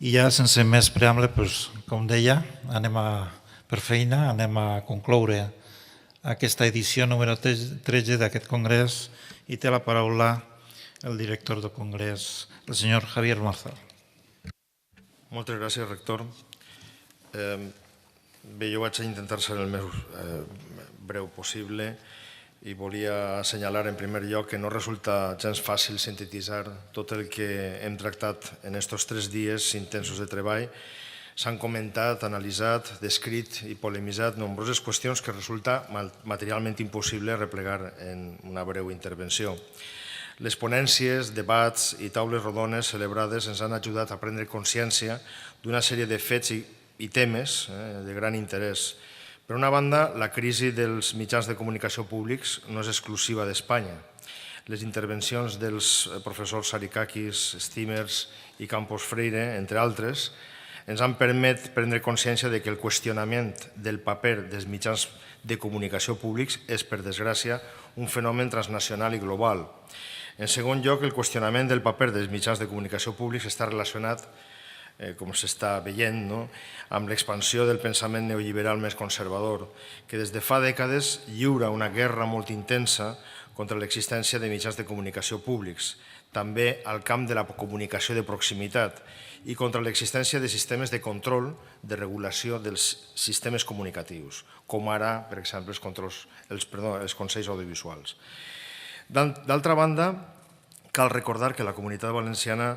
I ja, sense més preamble, com deia, per feina, anem a concloure aquesta edició número 13 d'aquest congrés i té la paraula el director del congrés, el senyor Javier Marzal. Moltes gràcies, rector. Bé, jo vaig intentar ser el més breu possible i volia assenyalar en primer lloc que no resulta gens fàcil sintetitzar tot el que hem tractat en aquests 3 dies intensos de treball. S'han comentat, analitzat, descrit i polemitzat nombroses qüestions que resulta materialment impossible replegar en una breu intervenció. Les ponències, debats i taules rodones celebrades ens han ajudat a prendre consciència d'una sèrie de fets i temes de gran interès. Per una banda, la crisi dels mitjans de comunicació públics no és exclusiva d'Espanya. Les intervencions dels professors Sarikakis, Stimers i Campos Freire, entre altres, ens han permès prendre consciència que el qüestionament del paper dels mitjans de comunicació públics és, per desgràcia, un fenomen transnacional i global. En segon lloc, el qüestionament del paper dels mitjans de comunicació públics està relacionat, com s'està veient, amb l'expansió del pensament neoliberal més conservador, que des de fa dècades lliura una guerra molt intensa contra l'existència de mitjans de comunicació públics, també al camp de la comunicació de proximitat i contra l'existència de sistemes de control, de regulació dels sistemes comunicatius, com ara, per exemple, els consells audiovisuals. D'altra banda, cal recordar que la Comunitat Valenciana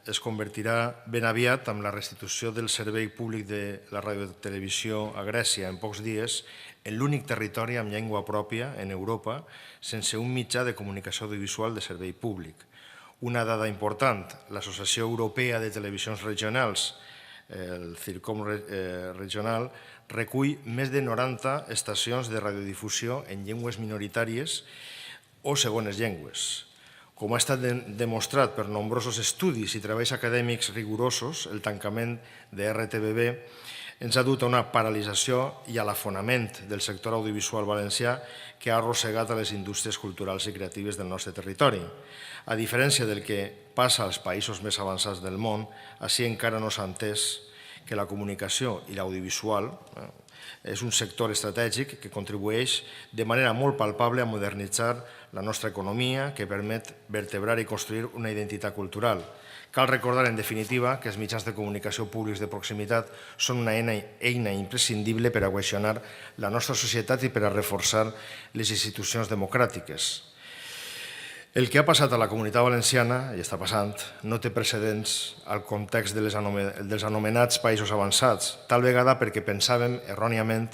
es convertirà ben aviat amb la restitució del servei públic de la radiotelevisió a Grècia en pocs dies en l'únic territori amb llengua pròpia en Europa sense un mitjà de comunicació audiovisual de servei públic. Una dada important, l'Associació Europea de Televisions Regionals, el CIRCOM regional, recull més de 90 estacions de radiodifusió en llengües minoritàries o segones llengües. Com ha estat demostrat per nombrosos estudis i treballs acadèmics rigorosos, el tancament de RTBB ens ha dut a una paralització i a l'afonament del sector audiovisual valencià que ha arrossegat a les indústries culturals i creatives del nostre territori. A diferència del que passa als països més avançats del món, així encara no s'ha entès que la comunicació i l'audiovisual és un sector estratègic que contribueix de manera molt palpable a modernitzar la nostra economia, que permet vertebrar i construir una identitat cultural. Cal recordar, en definitiva, que els mitjans de comunicació públics de proximitat són una eina imprescindible per a cohesionar la nostra societat i per a reforçar les institucions democràtiques. El que ha passat a la Comunitat Valenciana, i està passant, no té precedents al context dels anomenats països avançats, tal vegada perquè pensàvem erròniament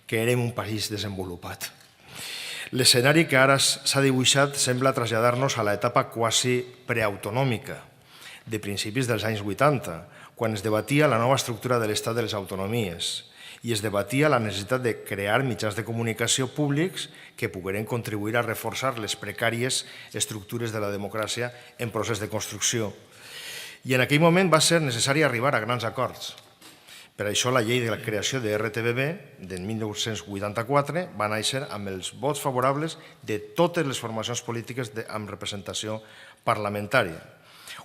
que érem un país desenvolupat. L'escenari que ara s'ha dibuixat sembla traslladar-nos a l'etapa quasi preautonòmica de principis dels anys 80, quan es debatia la nova estructura de l'estat de les autonomies i es debatia la necessitat de crear mitjans de comunicació públics que pogueren contribuir a reforçar les precàries estructures de la democràcia en procés de construcció. I en aquell moment va ser necessari arribar a grans acords. Per això la llei de la creació de RTBB del 1984 va néixer amb els vots favorables de totes les formacions polítiques amb representació parlamentària.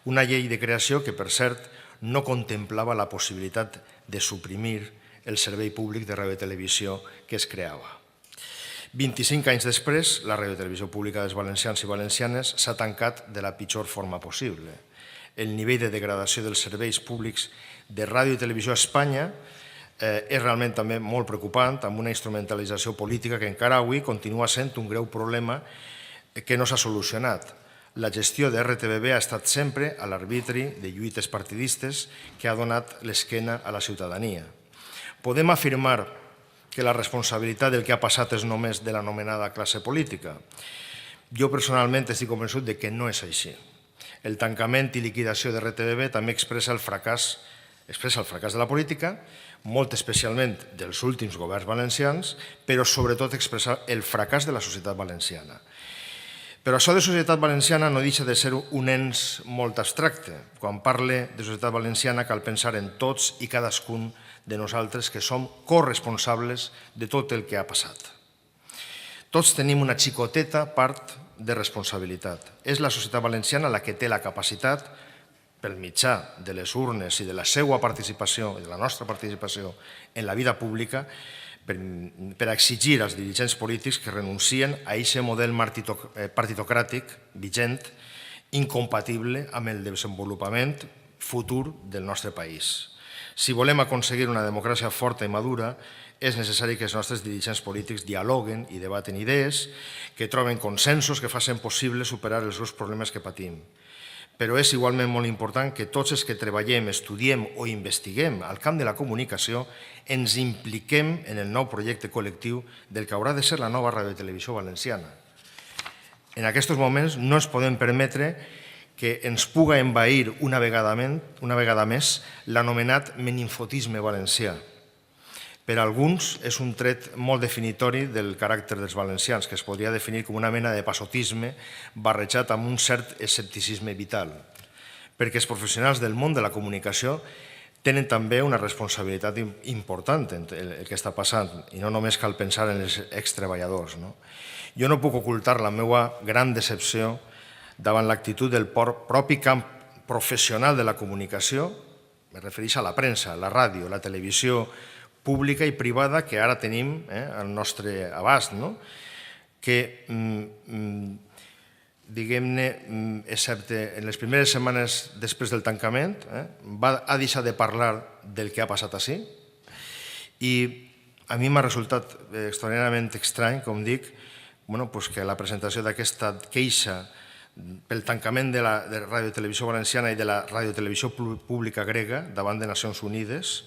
Una llei de creació que, per cert, no contemplava la possibilitat de suprimir el servei públic de radiotelevisió que es creava. 25 anys després, la radiotelevisió pública dels valencians i valencianes s'ha tancat de la pitjor forma possible. El nivell de degradació dels serveis públics de ràdio i televisió a Espanya és realment també molt preocupant, amb una instrumentalització política que encara avui continua sent un greu problema que no s'ha solucionat. La gestió de RTBB ha estat sempre a l'arbitri de lluites partidistes que ha donat l'esquena a la ciutadania. Podem afirmar que la responsabilitat del que ha passat és només de l'anomenada classe política? Jo personalment estic convençut que no és així. El tancament i liquidació de RTBB també expressa el fracàs de la política, molt especialment dels últims governs valencians, però sobretot expressa el fracàs de la societat valenciana. Però això de societat valenciana no deixa de ser un ens molt abstracte. Quan parle de societat valenciana cal pensar en tots i cadascun de nosaltres que som corresponsables de tot el que ha passat. Tots tenim una xicoteta part de responsabilitat. És la societat valenciana la que té la capacitat pel mitjà de les urnes i de la seva participació, de la nostra participació en la vida pública, per exigir als dirigents polítics que renuncien a aquest model partitocràtic vigent, incompatible amb el desenvolupament futur del nostre país. Si volem aconseguir una democràcia forta i madura, és necessari que els nostres dirigents polítics dialoguen i debaten idees, que troben consensos que facin possible superar els greus problemes que patim. Però és igualment molt important que tots els que treballem, estudiem o investiguem al camp de la comunicació ens impliquem en el nou projecte col·lectiu del que haurà de ser la nova radiotelevisió valenciana. En aquests moments no ens podem permetre que ens puga envair una vegada més l'anomenat meninfotisme valencià. Per a alguns és un tret molt definitori del caràcter dels valencians, que es podria definir com una mena de passotisme barrejat amb un cert escepticisme vital, perquè els professionals del món de la comunicació tenen també una responsabilitat important en el que està passant, i no només cal pensar en els extreballadors. Jo no puc ocultar la meva gran decepció davant l'actitud del propi camp professional de la comunicació, me refereixo a la premsa, la ràdio, la televisió pública i privada que ara tenim al nostre abast, que, diguem-ne, excepte en les primeres setmanes després del tancament, ha deixat de parlar del que ha passat així, i a mi m'ha resultat extraordinàriament estrany, com dic, que la presentació d'aquesta queixa pel tancament de la radiotelevisió valenciana i de la radiotelevisió pública grega davant de Nacions Unides,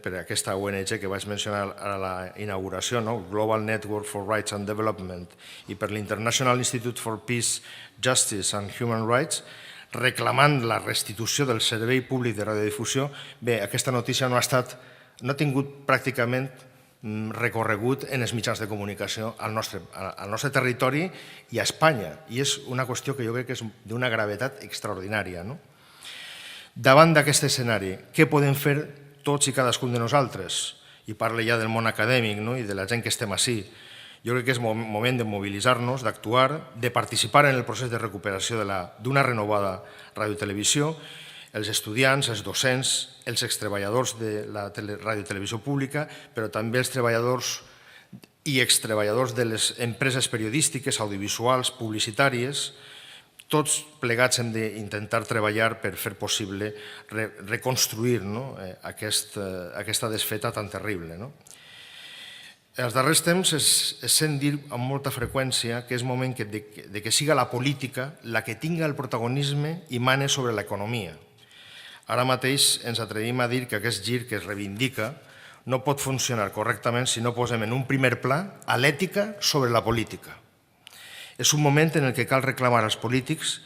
per aquesta ONG que vaig mencionar a la inauguració, Global Network for Rights and Development, i per l'International Institute for Peace, Justice and Human Rights, reclamant la restitució del servei públic de radiodifusió. Bé, aquesta notícia no ha tingut pràcticament recorregut en els mitjans de comunicació al nostre territori i a Espanya, i és una qüestió que jo crec que és d'una gravetat extraordinària. Davant d'aquest escenari, què podem fer tots i cadascun de nosaltres? I parlo ja del món acadèmic i de la gent que estem ací. Jo crec que és moment de mobilitzar-nos, d'actuar, de participar en el procés de recuperació d'una renovada radiotelevisió, els estudiants, els docents, els extreballadors de la radiotelevisió pública, però també els treballadors i extreballadors de les empreses periodístiques, audiovisuals, publicitàries. Tots plegats hem d'intentar treballar per fer possible reconstruir aquesta desfeta tan terrible. Els darrers temps es sent dir amb molta freqüència que és moment de que siga la política la que tinga el protagonisme i mane sobre l'economia. Ara mateix ens atrevim a dir que aquest gir que es reivindica no pot funcionar correctament si no posem en un primer pla a l'ètica sobre la política. És un moment en què cal reclamar als polítics,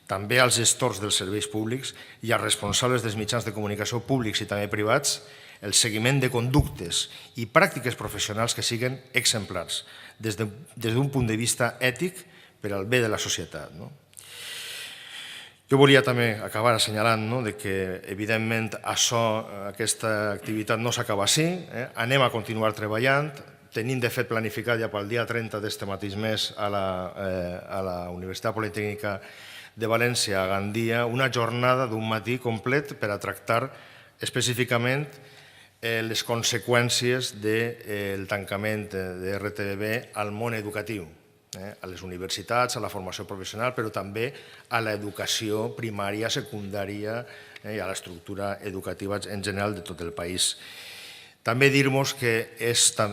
també als gestors dels serveis públics i als responsables dels mitjans de comunicació públics i també privats, el seguiment de conductes i pràctiques professionals que siguin exemplars des d'un punt de vista ètic per al bé de la societat. Jo volia també acabar assenyalant que, evidentment, aquesta activitat no s'acaba així, anem a continuar treballant. Tenim, de fet, planificat ja pel dia 30 d'aquest mateix mes a la Universitat Politècnica de València, a Gandia, una jornada d'un matí complet per a tractar específicament les conseqüències del tancament de RTBB al món educatiu, a les universitats, a la formació professional, però també a l'educació primària, secundària i a l'estructura educativa en general de tot el país. També dir-vos que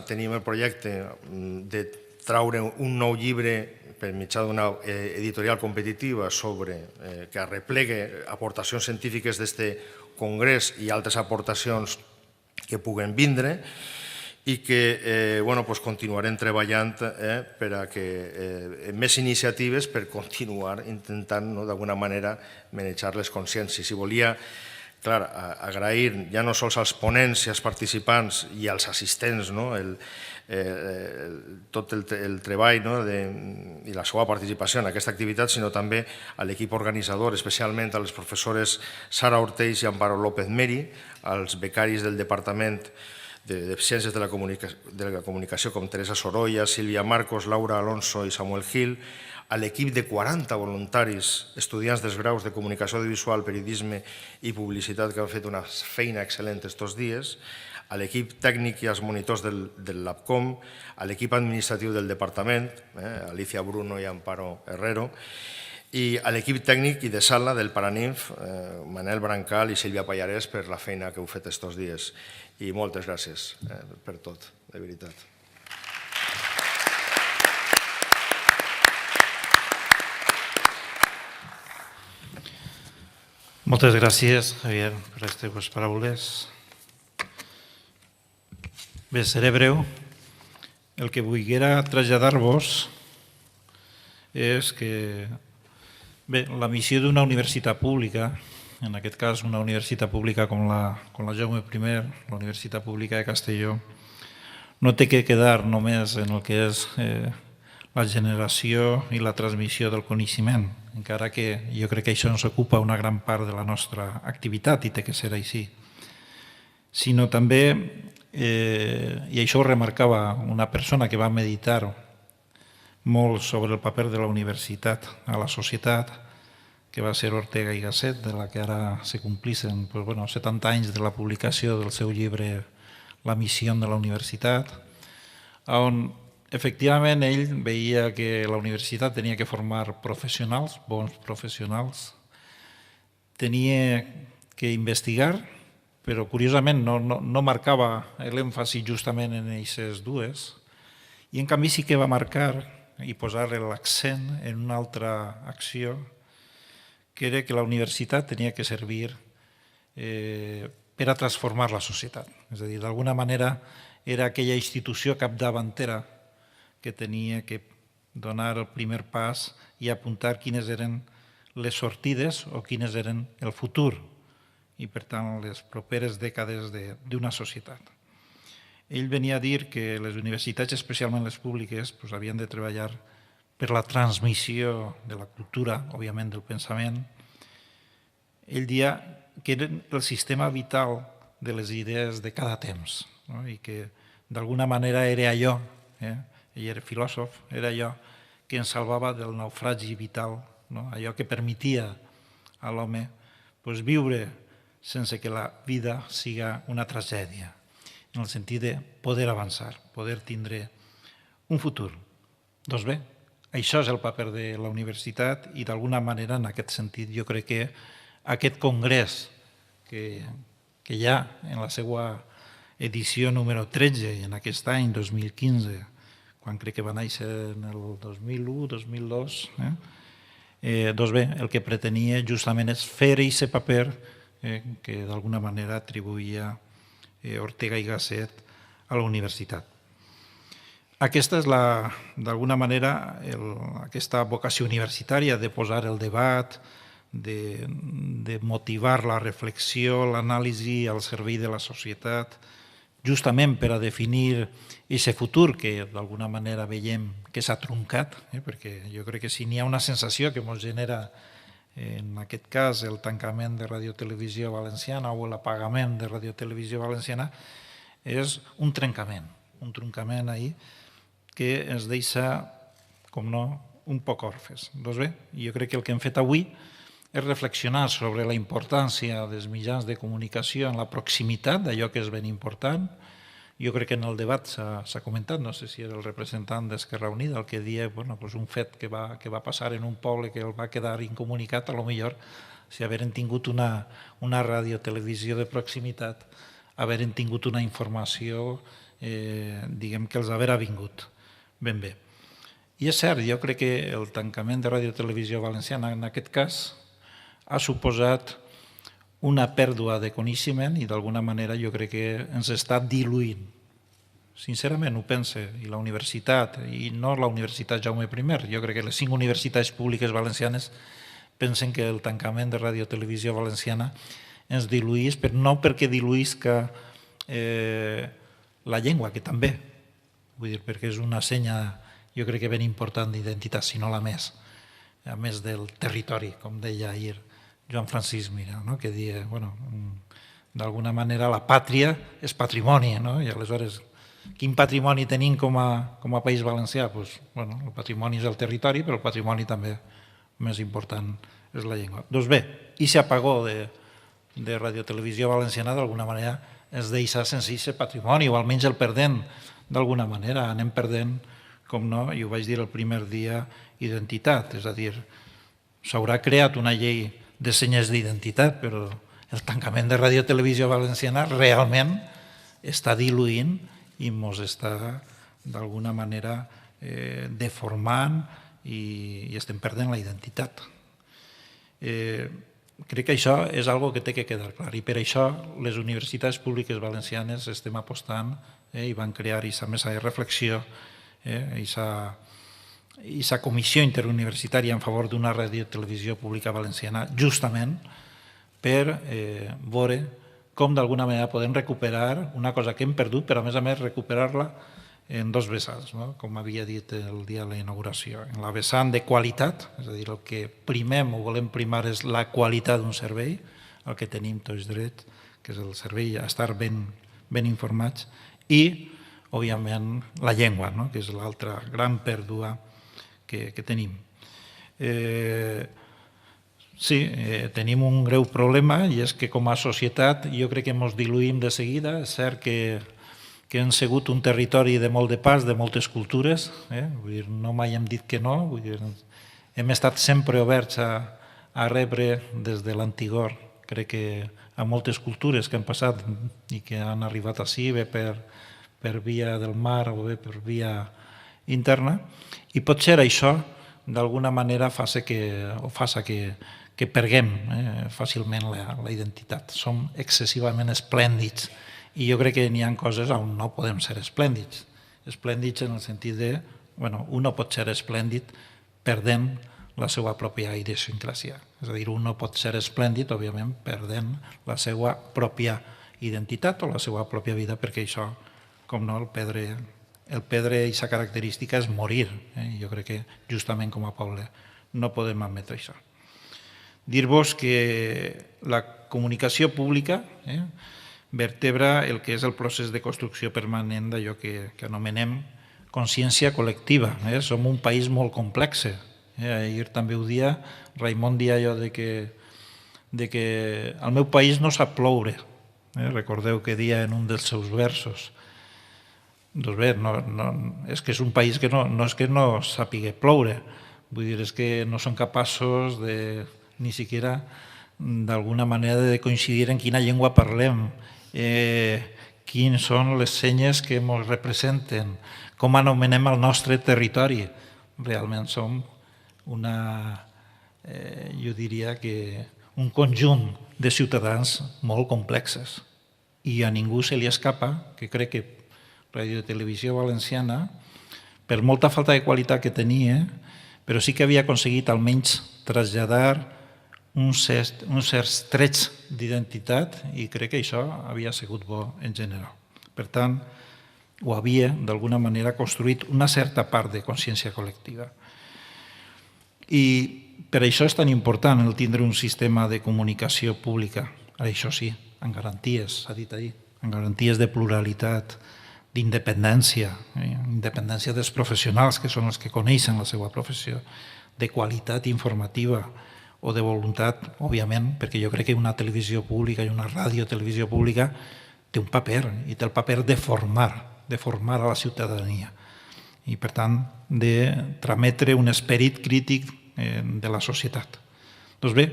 tenim el projecte de traure un nou llibre per mitjà d'una editorial competitiva que arreplegue aportacions científiques d'aquest congrés i altres aportacions que puguen vindre i que continuarem treballant per a més iniciatives per continuar intentant d'alguna manera manejar les consciències. I volia agrair ja no sols als ponents i als participants i als assistents tot el treball i la seva participació en aquesta activitat, sinó també a l'equip organitzador, especialment a les professores Sara Ortells i Amparo López Meri, als becaris del Departament de Ciències de la Comunicació com Teresa Sorolla, Sílvia Marcos, Laura Alonso i Samuel Gil, a l'equip de 40 voluntaris, estudiants dels graus de Comunicació Audiovisual, Periodisme i Publicitat, que han fet una feina excel·lent estos dies, a l'equip tècnic i als monitors del LabCom, a l'equip administratiu del departament, Alicia Bruno i Amparo Herrero, i a l'equip tècnic i de sala del Paraninf, Manel Brancal i Sílvia Pallarès, per la feina que heu fet estos dies. I moltes gràcies per tot, de veritat. Moltes gràcies, Javier, per les teves paraules. Bé, seré breu. El que volguera traslladar-vos és que la missió d'una universitat pública, en aquest cas una universitat pública com la Jaume I, la Universitat Pública de Castelló, no té que quedar només en el que és la generació i la transmissió del coneixement, encara que jo crec que això ens ocupa una gran part de la nostra activitat i té que ser així, sinó també, i això ho remarcava una persona que va meditar molt sobre el paper de la universitat a la societat, que va ser Ortega i Gasset, de la que ara se complissen 70 anys de la publicació del seu llibre La missió de la universitat, on efectivament ell veia que la universitat tenia que formar professionals, bons professionals, tenia que investigar, però curiosament no marcava l'èmfasi justament en aquestes dues, i en canvi sí que va marcar i posar l'accent en una altra acció, que era que la universitat tenia que servir per a transformar la societat. És a dir, d'alguna manera era aquella institució capdavantera que tenia que donar el primer pas i apuntar quines eren les sortides o quines eren el futur i, per tant, les properes dècades d'una societat. Ell venia a dir que les universitats, especialment les públiques, havien de treballar per la transmissió de la cultura, òbviament del pensament. Ell deia que eren el sistema vital de les idees de cada temps i que d'alguna manera era allò, ell era filòsof, era allò que ens salvava del naufragi vital, allò que permetia a l'home viure sense que la vida siga una tragèdia, en el sentit de poder avançar, poder tindre un futur. Doncs bé, això és el paper de la universitat i d'alguna manera en aquest sentit jo crec que aquest congrés que hi ha en la seva edició número 13 i en aquest any 2015, quan crec que va néixer en el 2001-2002, doncs bé, el que pretenia justament és fer aquest paper que d'alguna manera atribuïa Ortega i Gasset a la universitat. Aquesta és, d'alguna manera, aquesta vocació universitària de posar el debat, de motivar la reflexió, l'anàlisi al servei de la societat, justament per a definir aquest futur que d'alguna manera veiem que s'ha truncat, perquè jo crec que si n'hi ha una sensació que ens genera en aquest cas el tancament de Radio Televisió Valenciana o l'apagament de Radio Televisió Valenciana és un trencament ahí que ens deixa, com no, un poc orfes. Doncs bé, jo crec que el que hem fet avui és reflexionar sobre la importància dels mitjans de comunicació en la proximitat d'allò que és ben important. Jo crec que en el debat s'ha comentat, no sé si era el representant d'Esquerra Unida el que deia un fet que va passar en un poble que el va quedar incomunicat, a lo millor si hagueren tingut una radiotelevisió de proximitat, hagueren tingut una informació diguem que els haguera vingut ben bé. I és cert, jo crec que el tancament de Radio Televisió Valenciana en aquest cas ha suposat una pèrdua de coneixement i d'alguna manera jo crec que ens està diluint. Sincerament ho pense, i la universitat, i no la Universitat Jaume I, jo crec que les 5 universitats públiques valencianes pensen que el tancament de Radio Televisió Valenciana ens diluís, però no perquè diluïsca la llengua, que també, vull dir, perquè és una senya jo crec que ben important d'identitat, si no la més, a més del territori, com deia ahir Joan Francisc Mira, que deia, d'alguna manera la pàtria és patrimoni, i aleshores quin patrimoni tenim com a País Valencià? El patrimoni és el territori, però el patrimoni també més important és la llengua. Doncs bé, i s'apagó de Radiotelevisió Valenciana d'alguna manera es deixa sense aquest patrimoni, o almenys el perdem d'alguna manera. Anem perdent, com no, i ho vaig dir el primer dia, identitat. És a dir, s'haurà creat una llei de senyes d'identitat, però el tancament de Radiotelevisió Valenciana realment està diluint i ens està d'alguna manera deformant i estem perdent la identitat. Crec que això és una cosa que té que quedar clar i per això les universitats públiques valencianes estem apostant i van crear aquesta mesa de reflexió, aquesta comissió interuniversitària en favor d'una radiotelevisió pública valenciana, justament per veure com d'alguna manera podem recuperar una cosa que hem perdut, però a més recuperar-la en dos vessants, com havia dit el dia de la inauguració. En la vessant de qualitat, és a dir, el que primem o volem primar és la qualitat d'un servei, el que tenim tots drets, que és el servei a estar ben informats, i, òbviament, la llengua, que és l'altra gran pèrdua que tenim. Sí, tenim un greu problema i és que com a societat jo crec que ens diluïm de seguida. És cert que hem sigut un territori de molt de pas, de moltes cultures, no mai hem dit que no, hem estat sempre oberts a rebre des de l'antigor, crec que a moltes cultures que han passat i que han arribat ací, bé per via del mar o bé per via interna, i potser això d'alguna manera fa que perguem fàcilment la identitat. Som excessivament esplèndids i jo crec que n'hi ha coses on no podem ser esplèndids. Esplèndids en el sentit de, un no pot ser esplèndid perdent la seva pròpia idiosincràsia. És a dir, un no pot ser esplèndid, òbviament, perdent la seva pròpia identitat o la seva pròpia vida, perquè això, com no, el perdre aquesta característica és morir. Jo crec que justament com a poble no podem admetre això. Dir-vos que la comunicació pública vertebra el que és el procés de construcció permanent d'allò que anomenem consciència col·lectiva. Som un país molt complex. Ahir també ho dia, Raimon dia allò de que al meu país no sap ploure. Recordeu que dia en un dels seus versos. Doncs bé, és que és un país que no és que no sàpiga ploure, vull dir, és que no són capaços de ni siquiera d'alguna manera de coincidir en quina llengua parlem, quines són les senyes que ens representen, com anomenem el nostre territori. Realment som jo diria que un conjunt de ciutadans molt complexes i a ningú se li escapa que crec que Radiotelevisió Valenciana, per molta falta de qualitat que tenia, però sí que havia aconseguit almenys traslladar uns certs trets d'identitat i crec que això havia sigut bo en general. Per tant, ho havia d'alguna manera construït una certa part de consciència col·lectiva. I per això és tan important el tindre un sistema de comunicació pública, això sí, amb garanties, s'ha dit ahir, amb garanties de pluralitat, d'independència, independència dels professionals, que són els que coneixen la seva professió, de qualitat informativa, o de voluntat, òbviament, perquè jo crec que una televisió pública i una radiotelevisió pública té un paper, i té el paper de formar a la ciutadania. I, per tant, de trametre un esperit crític de la societat. Doncs bé,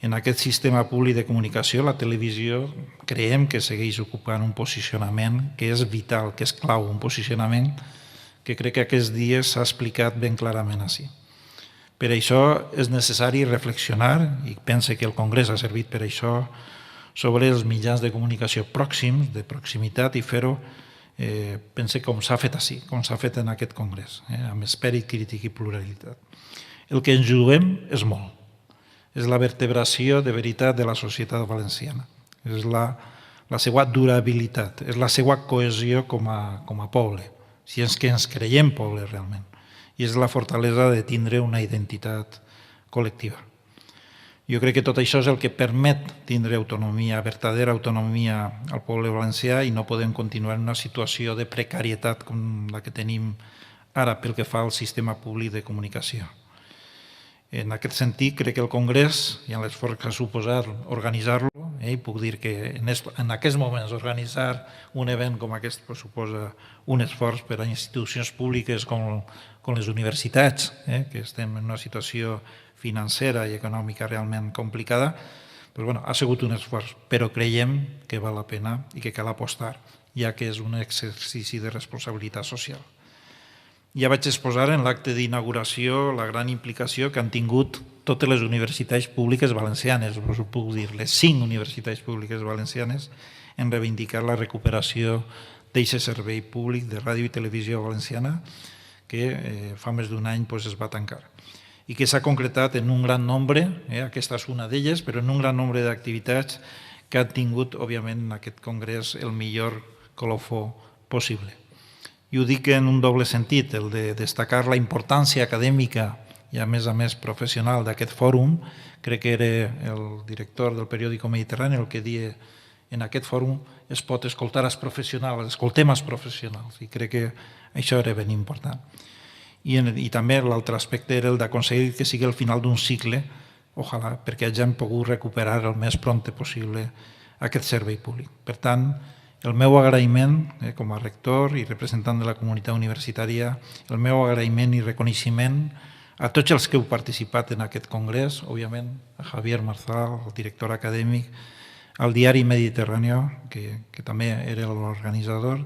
en aquest sistema públic de comunicació, la televisió creiem que segueix ocupant un posicionament que és vital, que és clau, un posicionament que crec que aquests dies s'ha explicat ben clarament així. Per això és necessari reflexionar, i pense que el Congrés ha servit per això, sobre els mitjans de comunicació pròxims, de proximitat, i fer-ho, pense, com s'ha fet així, com s'ha fet en aquest Congrés, amb esperit crític i pluralitat. El que ens juguem és molt. És la vertebració de veritat de la societat valenciana. És la seva durabilitat, és la seva cohesió com a poble, si és que ens creiem poble realment. I és la fortalesa de tindre una identitat col·lectiva. Jo crec que tot això és el que permet tindre autonomia, verdadera autonomia al poble valencià, i no podem continuar en una situació de precarietat com la que tenim ara pel que fa al sistema públic de comunicació. En aquest sentit, crec que el Congrés, i en l'esforç que ha suposat organitzar-lo, i puc dir que en aquests moments organitzar un event com aquest suposa un esforç per a institucions públiques com les universitats, que estem en una situació financera i econòmica realment complicada, ha sigut un esforç, però creiem que val la pena i que cal apostar, ja que és un exercici de responsabilitat social. Ja vaig exposar en l'acte d'inauguració la gran implicació que han tingut totes les universitats públiques valencianes, us ho puc dir, les 5 universitats públiques valencianes, en reivindicar la recuperació d'aquest servei públic de ràdio i televisió valenciana que fa més d'un any es va tancar i que s'ha concretat en un gran nombre, aquesta és una d'elles, però en un gran nombre d'activitats que han tingut, òbviament, en aquest congrés el millor colofó possible. I ho dic en un doble sentit, el de destacar la importància acadèmica i a més professional d'aquest fòrum. Crec que era el director del periòdico Mediterrani el que deia en aquest fòrum es pot escoltar els professionals, escoltem els professionals, i crec que això era ben important. I també l'altre aspecte era el d'aconseguir que sigui el final d'un cicle, ojalà, perquè hagin pogut recuperar el més prompte possible aquest servei públic. Per tant, el meu agraïment com a rector i representant de la comunitat universitària, el meu agraïment i reconeixement a tots els que heu participat en aquest congrés, òbviament a Javier Marzal, el director acadèmic, al diari Mediterrani, que també era l'organitzador,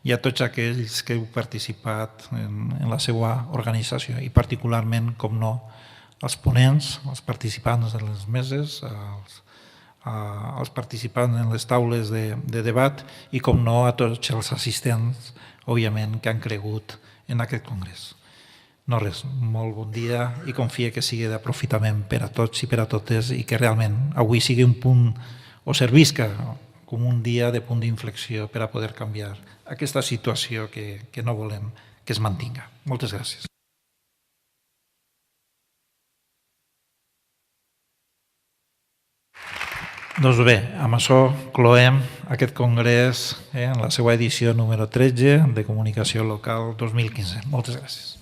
i a tots aquells que heu participat en la seva organització, i particularment, com no, els ponents, els participants de les meses, els participants en les taules de debat i, com no, a tots els assistents, òbviament, que han cregut en aquest congrés. No res, molt bon dia i confia que sigui d'aprofitament per a tots i per a totes i que realment avui sigui un punt o servisca com un dia de punt d'inflexió per a poder canviar aquesta situació que no volem que es mantinga. Moltes gràcies. Doncs bé, amb això cloem aquest congrés en la seva edició número 13 de Comunicació Local 2015. Moltes gràcies.